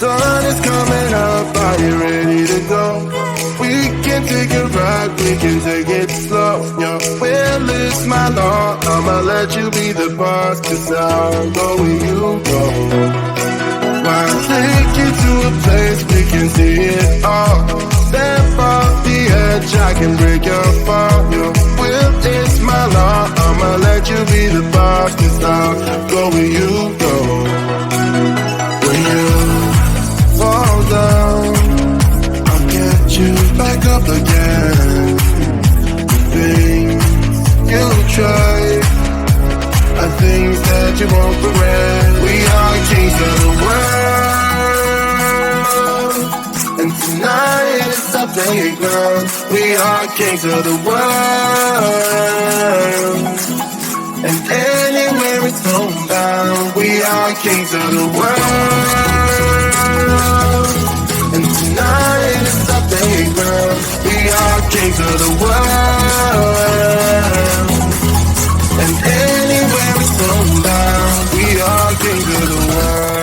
sun is coming up, are you ready to go? We can take it right, we can take it slow. Your will is my law, I'ma let you be the boss, 'cause I'll go where you go. I'll take you to a place we can see it all. Step off the edge, I can break your fall. Your will is my law, I'ma let you be the boss, 'cause I'll go where you go. When you fall down, I'll get you back up again. The things you try are things that you won't regret. We are kings of the world, and tonight is our playground. We are kings of the world, and anywhere it's homebound. We are kings of the world, and tonight is our playground. We are kings of the world, and anywhere it's homebound. We are kings of the world.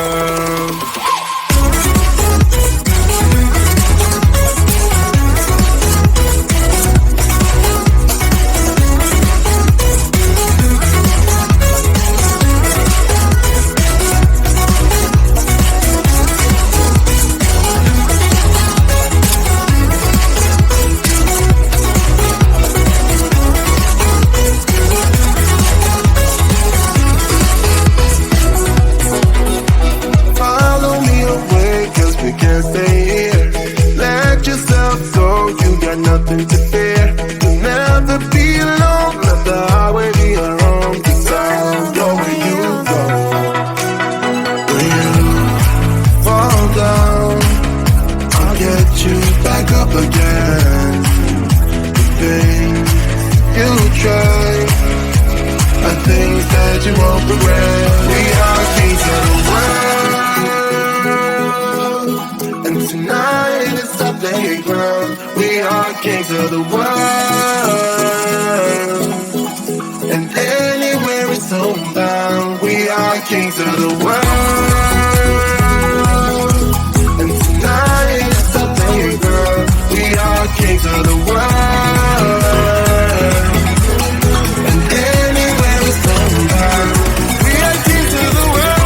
Nothing to fear. You'll never be alone. Let the highway be your home. 'Cause I'll go where you go. When you fall down, I'll get you back up again. The things you try are things that you won't regret. We are kings of the world, and tonight is our playground. We are kings of the world, and anywhere it's homebound. We are kings of the world, and tonight is our playground. We are kings of the world, and anywhere it's homebound. We are kings of the world.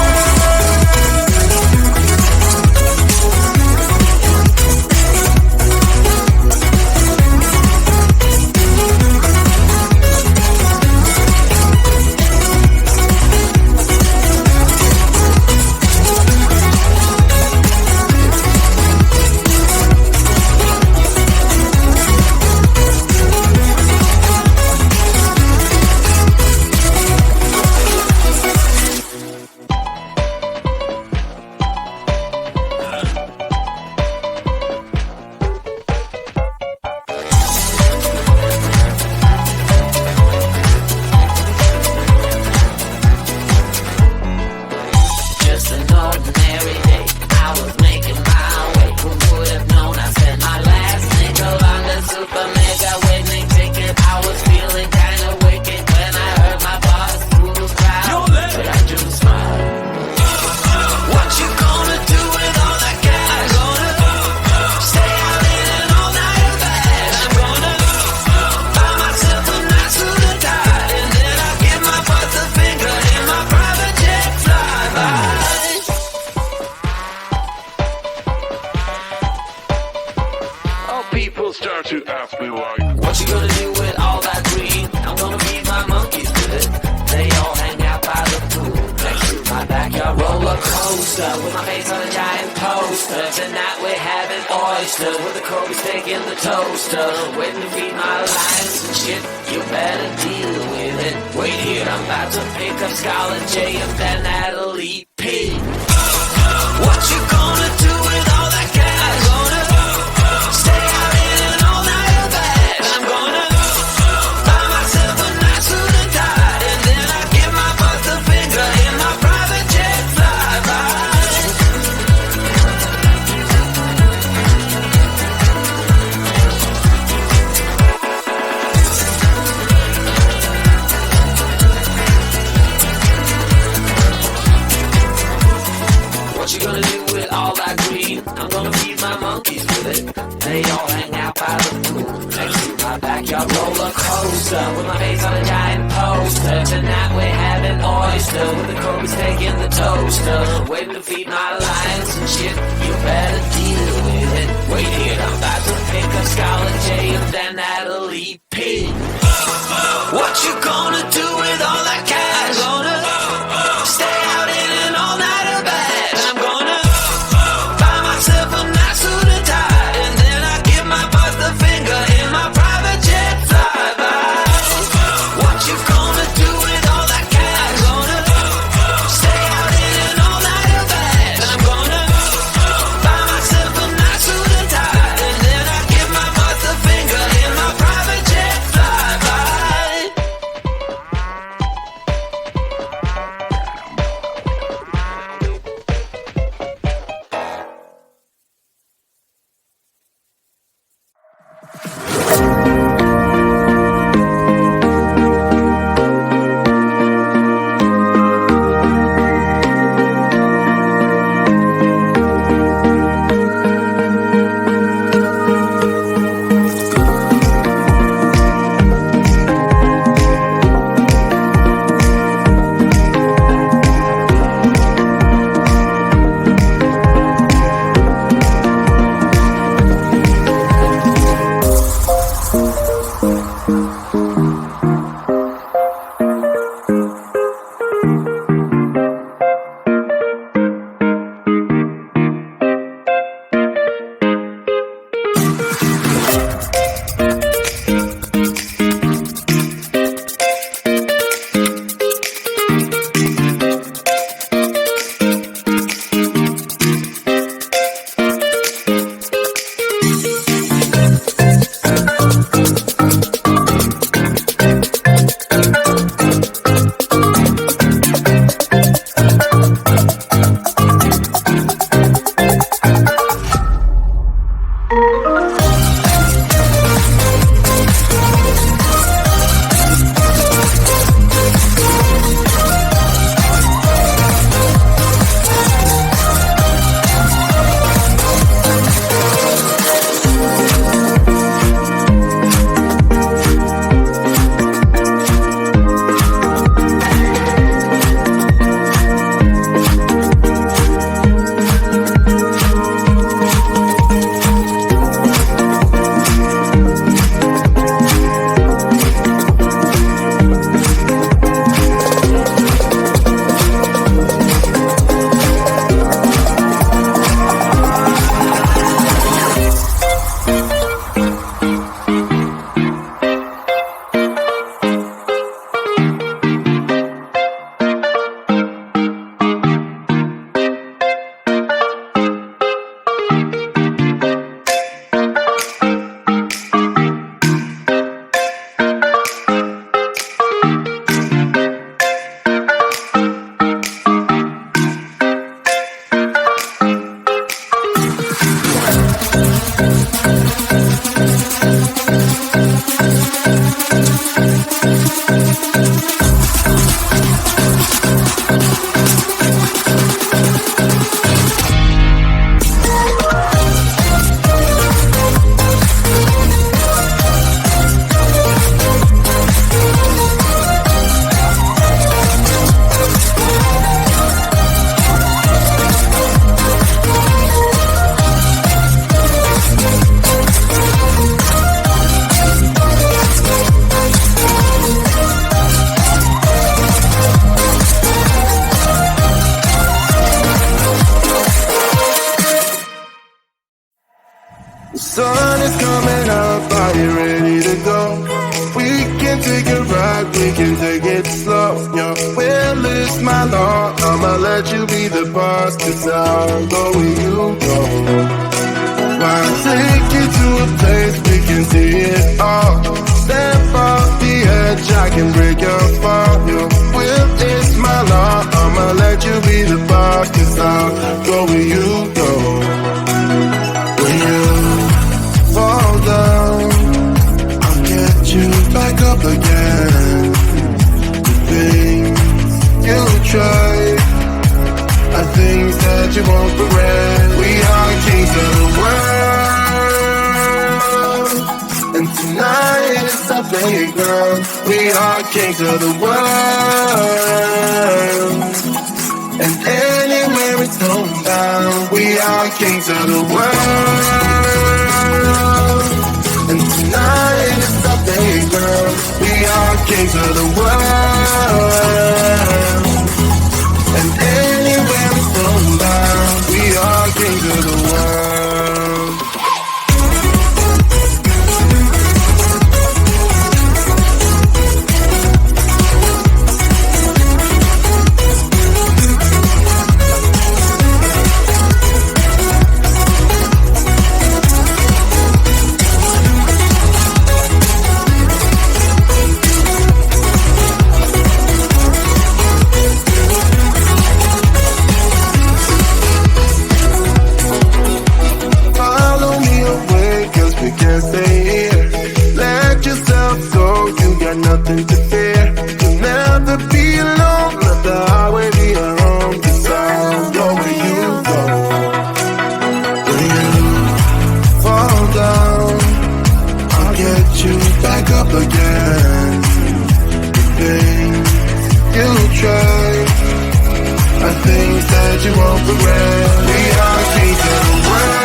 like your roller coaster with my face on a giant poster. Tonight we're having oyster with the Kobe's taking the toaster. Waiting to feed my lions and shit. You better deal with it. Wait here, I'm about to pick up Scarlet J and then Natalie P. What you gonna do with all that cash? Gonna stay out in an all-nighter bag. I'm gonna buy myself a nice suit and tie, and then I give my boss the finger in my private jet flyby. What you gonna do with all that cash? Gonna stay out in an all-nighter bag. I'm gonna buy myself a nice suit and tie, and then I give my boss the finger in my private jet flyby. Sun is coming up, are you ready to go? We can take a ride, we can take it slow. Your will is my law, I'ma let you be the boss, 'cause I'll go where you go. I'll take you to a place we can see it all. Step off the edge, I can break your fall. Your will is my law, I'ma let you be the boss, 'cause I'll go where you go. When you fall down, I'll get you back up again. The things you tried are things that you won't regret. We are kings of the world, and tonight is our playground. We are kings of the world. And anywhere it's homebound, we are kings of the world. And tonight is our playground. We are kings of the world. And anywhere it's homebound, we are kings of the world. Nothing to fear. You'll never be alone. Let the highway be your home. 'Cause I'll go where you go. When you fall down, I'll get you back up again. The things you try are things that you won't regret. We are kings of the world.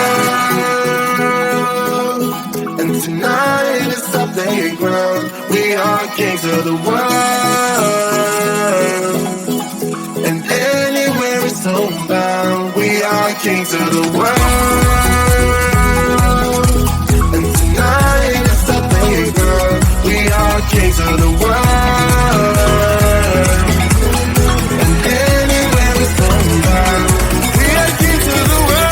And tonight is our playground. We are kings of the world. And anywhere it's homebound, we are kings of the world. And tonight is our playground. We are kings of the world. And anywhere it's homebound, we are kings of the world.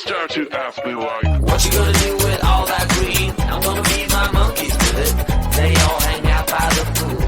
Start to ask me like, what you gonna do with all that green? I'm gonna feed my monkeys with it. They all hang out by the pool.